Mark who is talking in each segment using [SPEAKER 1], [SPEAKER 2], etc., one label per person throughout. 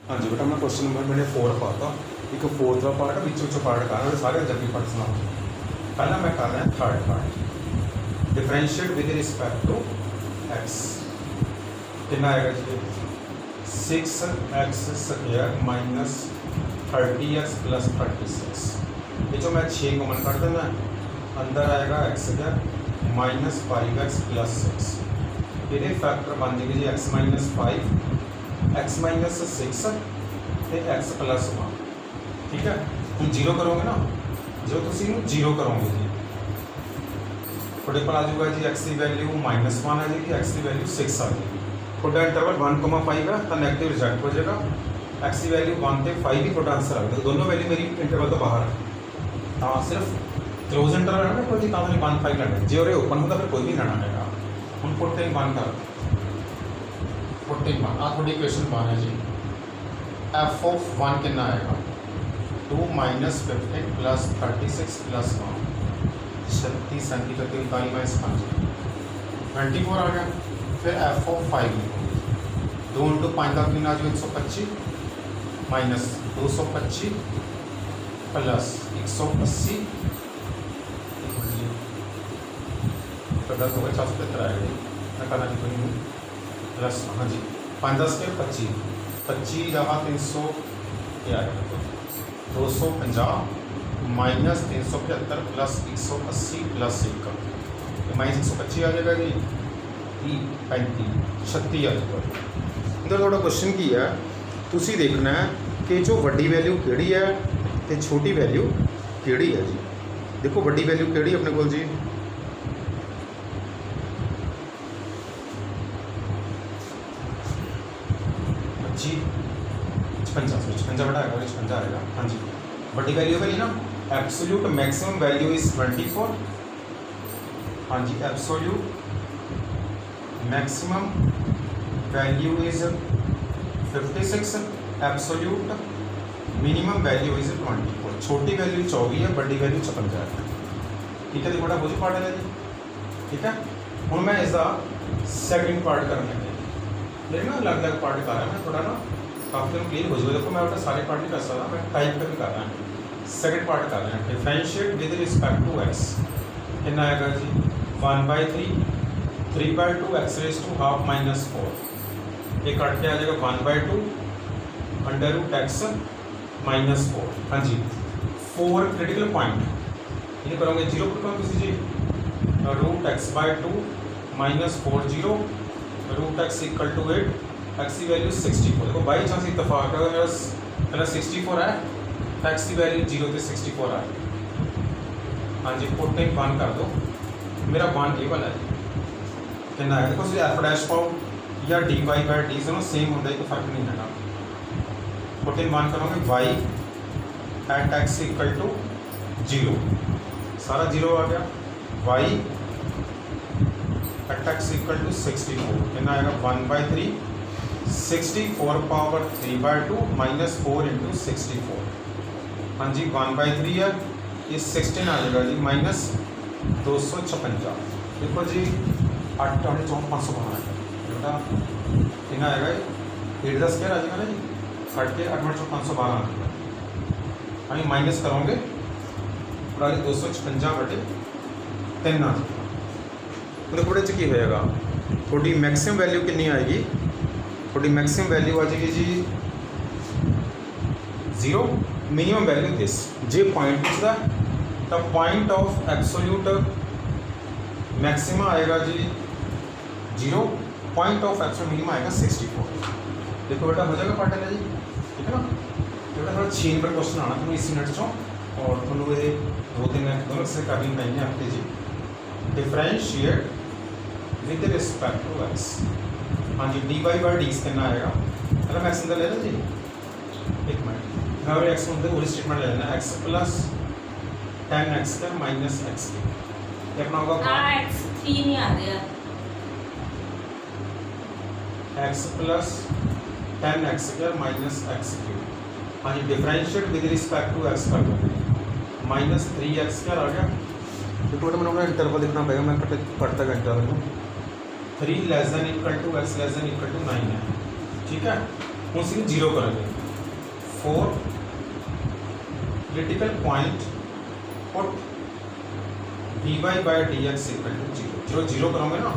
[SPEAKER 1] हाँ जी बेटा, मैं क्वेश्चन नंबर मैंने 4 पाता एक 4th पार्ट है, बीचों पार्ट कर रहा सारे जल्दी पढ़ सुना। पहला मैं कर रहा third part, differentiate with respect to x. कितना आएगा जी? 6x² minus 30x plus 36। ये जो मैं 6 कॉमन कर देना, अंदर आएगा x² माइनस 5x प्लस 6। ये फैक्टर बन जाएगी जी x माइनस 5 x माइनस 6 तो x प्लस 1। ठीक है, हम जीरो करोगे ना, जो तुम जीरो करोगे जी थोड़े पर आ जाएगा जी x की वैल्यू -1 आ जाएगी, x की वैल्यू 6 आ जाएगी। थोड़ा इंटरवल 1,5 है तो नेगेटिव रिजल्ट हो जाएगा। x की वैल्यू 1 से 5 ही थोड़ा आंसर आ जाएगा। दोनों वैल्यू मेरी इंटरवल तो बाहर है। हाँ, सिर्फ क्लोज इंटरवल है ना, कोई काम नहीं 1,5 लेना है। जो ओपन होगा फिर कोई भी लेना है। हम पुट इन 1 कर पुट इन 1 आ थोड़ी इक्वेशन बन है जी। f ऑफ 1 कितना आएगा? 2 माइनस 15 प्लस 36 प्लस 1 36 37 41 5 24 आ गया। फिर f ऑफ 5 2 इंटू 5 का कितना जो 125 माइनस 225 प्लस 180 10 होगा 475 आएगा। मैं करना नहीं प्लस हाँ जी 5 10 के 25 25 जहाँ 300 ये आएगा 250 माइनस 375 प्लस 180 प्लस 1 तो माइनस 125 आ जाएगा जी 35 36 आ जाएगा। इधर थोड़ा क्वेश्चन की है, तुसी देखना है कि जो वड्डी वैल्यू केड़ी है तो छोटी वैल्यू केड़ी है जी। देखो वड्डी वैल्यू केड़ी अपने को जी, जी 56 बड़ा है 56 आएगा। हाँ जी, बड़ी वैल्यू के लिए ना एब्सोल्यूट मैक्सिमम वैल्यू इज 24। हाँ जी, absolute maximum value is 56, absolute minimum value is 24। छोटी वैल्यू 24 है, बड़ी वैल्यू 56 है। ठीक है जी, बड़ा कुछ पार्ट है जी। ठीक है, हूँ मैं इसका सैकेंड पार्ट करने लेकिन ना अलग अलग पार्ट कर रहा है। मैं थोड़ा ना काफ़ी क्लियर हो जाएगा। देखो मैं बेटा सारे पार्ट नहीं कर सकता, मैं टाइप करके कर रहा हूँ। सेकंड पार्ट कर रहे हैं differentiate with respect to x. कितना आएगा जी? 1/3 3/2 x raise to half minus 4। ये कट के आ जाएगा 1/2 √x माइनस 4। हाँ जी, 4 क्रिटिकल पॉइंट ये करोगे 0 पुट करो किसी जी √x/2 minus 4 0 √x equal to 8, x की वैल्यू 64। देखो बाई चांस इतफाक है मेरा 64 है, x की वैल्यू 0 से 64 है। हाँ जी, पुट इन 1 कर दो, मेरा 1 केवल है कितना है। देखो एफ डैश पाओ या dy/d दोनों सेम होता है, कोई फर्क नहीं है। पुट इन 1 करोगे y at x equal to 0, सारा 0 आ गया। y at x equal to 64 कितना आएगा? 1/3 64 पावर 3/2 माइनस 4 इंटू 64। हाँ जी, 1/3 है, ये 16 आ जाएगा जी माइनस 256। देखो जी 8 8 4 512 बेटा कितना आएगा? 8 10 क्या आ जाएगा ना जी, 8 के 8 4 512 आ जाएगा। हाँ, माइनस करोगे पूरा 256/3 आ जाएगा। तो थोड़े की होएगा थोड़ी मैक्सिमम वैल्यू कितनी आएगी? थोड़ी मैक्सिमम वैल्यू आ जाएगी जी 0, minimum value this J point is the point of absolute maxima आएगा जी 0, पॉइंट ऑफ एब्सोल्यूट मिनिमा आएगा 64। देखो बेटा हो जाएगा पार्ट है जी। ठीक है ना, बेटा थोड़ा 6 नंबर क्वेश्चन आना तुम्हें इस मिनट चो, और थोड़ा ये 2-3 दोनों से करनी चाहिए आपके जी। Differentiate with respect to X. हाँ जी, dy/d कितना आएगा? अगर मैं एक्स अंदर ले लो जी, एक मिनट मैं और एक्स अंदर पूरी स्टेटमेंट ले लेना, x plus 10x² minus x ये अपना होगा
[SPEAKER 2] x 3 नहीं आ गया,
[SPEAKER 1] x plus 10x² minus x3। हाँ जी, differentiate with respect to X कर दो, माइनस 3x² आ गया। तो मैंने अपना इंटरवल लिखना पड़ेगा, मैं पढ़ता का इंटरवल 3 < x < 9 है। ठीक है, हूँ ਅਸੀਂ जीरो करेंगे for critical point put dy by dx equal to zero जो जीरो करोगे ना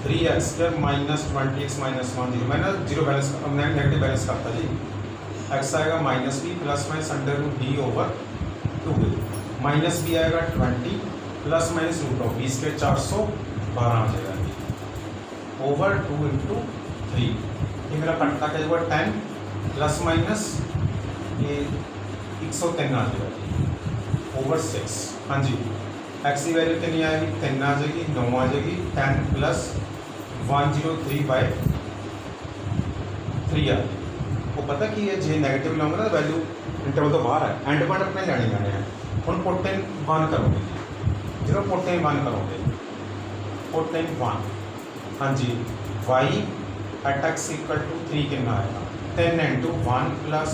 [SPEAKER 1] 3x² minus 20x minus 1 zero मैंने जीरो बैलेंस नेगेटिव बैलेंस करता जी x आएगा minus B plus minus under root D over 2 minus B आएगा 20 plus minus root of 20 के 412 आ जाएगा ओवर 2 इंटू 3 ये मेरा कटता क्या हुआ 10 प्लस माइनस ये 103 आ जाएगा ओवर 6 हाँ जी एक्स की वैल्यू कितनी आएगी 10 आ जाएगी 9 आ जाएगी 10 प्लस 103 बाय 3 आ वो पता कि ये जे नेगेटिव लाऊंगा ना वैल्यू इंटरवल तो बाहर है एंड पॉइंट अपने जाने जाने हैं हम पुट इन 1 करोगे जो पुट इन 1 करोगे पुट इन 1 हाँ जी y at x equal to 3 कितना आएगा 10 इंटू 1 प्लस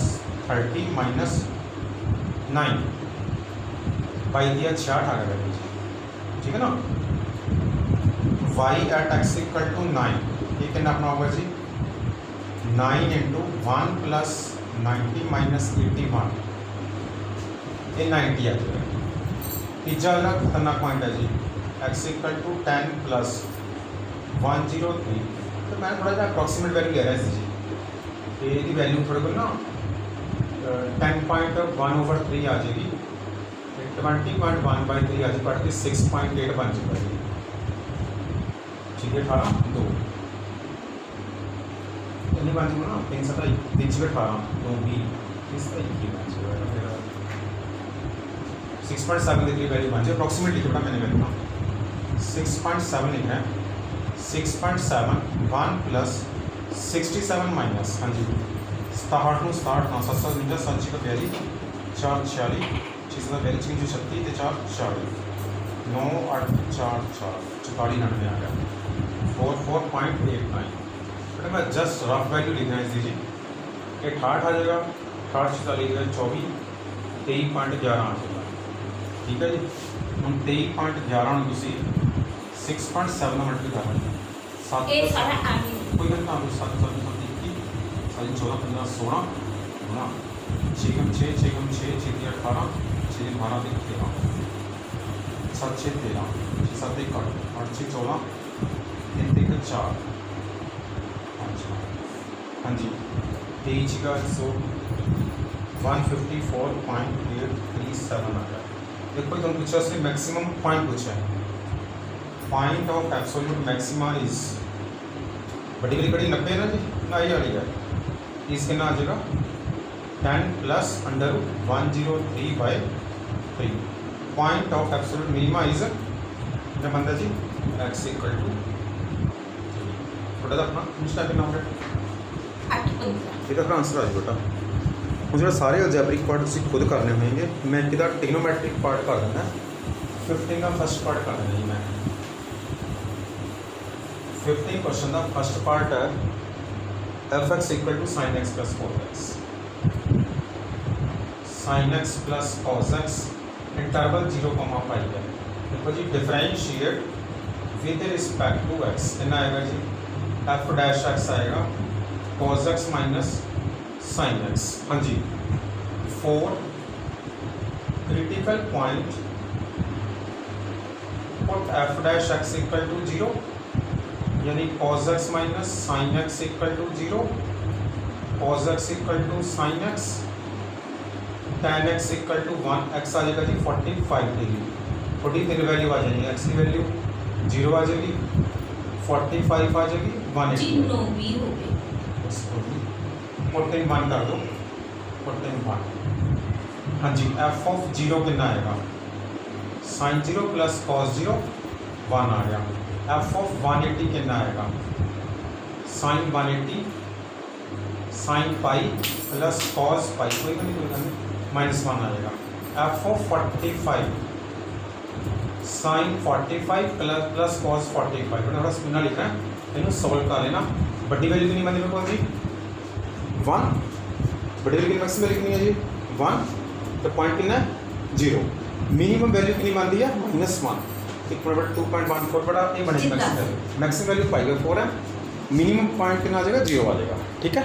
[SPEAKER 1] 30 माइनस 9 बाई दिया 66 आ गया ठीक है ना y at x equal to 9 ये कितना अपना होगा जी 9 इंटू 1 प्लस 90 माइनस 81 ये 90 आ जाएगा तीजा वाला खतरनाक पॉइंट है जी x इक्वल टू 10 प्लस 103 तो मैं थोड़ा सा अप्रॉक्सीमेट वैल्यू ले रहा है जी ये वैल्यू थोड़े को ना 10.1 ओवर 3 आ जाएगी 20.1 बाई 3 आ जाएगी पढ़ के 6.8 बन चुका है ठीक है 18 2 नहीं बन चुका ना 3 7 3 18 2 भी 3 7 बन चुका 6.7 डिग्री वैल्यू बन जाए अप्रॉक्सीमेट लिखा मैंने वैल्यू ना 6.7 लिखा है 6.7 1 प्लस 67 माइनस हाँ जी 67 67 700 मीटर 7 का प्यारी 4 46 6 प्यारी 6 जो 36 तो 4 40 9 8 4 4 44 90 आ गया 4.89 बेटा मैं जस्ट रफ वैल्यू लिख रहा है जी ये 68 आ जाएगा 68 से लिख रहे 24 23.11 आ जाएगा ठीक है जी हम 23.11 में किसी 6.7 मल्टीप्लाई कर रहे हैं 7 कोई घटना 7 7 सारी 14 15 16 गुना 6 कम 6 6 कम 6 6 3 18 6 12 13 7 6 13 6 7 1 8 6 14 3 3 4 अच्छा हाँ जी 23 का 154.837 आ गया देखो तुम पूछा से मैक्सिमम पॉइंट पूछा है point of absolute maxima is बड़ी बड़ी कड़ी 90 ना जी ना ही वाली है इसके ना आ जाएगा 10 plus under root 103 by 3 point of absolute minima is क्या बनता जी एक्स इक्वल टू बेटा अपना मुझका कितना हो गया 8 ये अपना आंसर आ जाए बेटा मुझे सारे अलजेब्रिक पार्ट उसी खुद करने होंगे मैं किधर ट्रिग्नोमेट्रिक पार्ट कर देना 15 का फर्स्ट पार्ट कर देना मैं 15 क्वेश्चन का फर्स्ट पार्ट है F X equal to sine X plus cos X sine X plus cos X interval 0,5 है देखो जी differentiate with respect to x कितना आएगा जी एफ डैश एक्स आएगा cos X minus sine X हाँ जी 4 critical point put F dash X equal to 0 यानी cos x minus sine X equal to 0 cos x equal to sine x tan x equal to 1 x आ जाएगा जी 45 degree 43 value आ जाएगी x की value 0 आ जाएगी 45 आ जाएगी 180 14 1 कर दो 14 1 हाँ जी f ऑफ 0 कितना आएगा साइन 0 प्लस cos 0 1 आ गया f ऑफ 180 कितना आएगा sine 180 sine pi plus cos पाई कोई नहीं माइनस 1 आएगा f of 45 sine 45 plus cos 45 थोड़ा स्पिना लिखा है इन सॉल्व कर लेना बड़ी वैल्यू कितनी बनी कौन सी 1 बड़ी वैल्यू मैक्सिमम वैल्यू कितनी है जी 1 तो पॉइंट कितना है 0 मिनिमम वैल्यू कितनी मान दी है -1 एक बराबर 2.14 बड़ा ये बनेगा मैक्सिमम वैल्यू पाई 4 है मिनिमम पॉइंट कितना आ जाएगा 0 आ जाएगा ठीक है।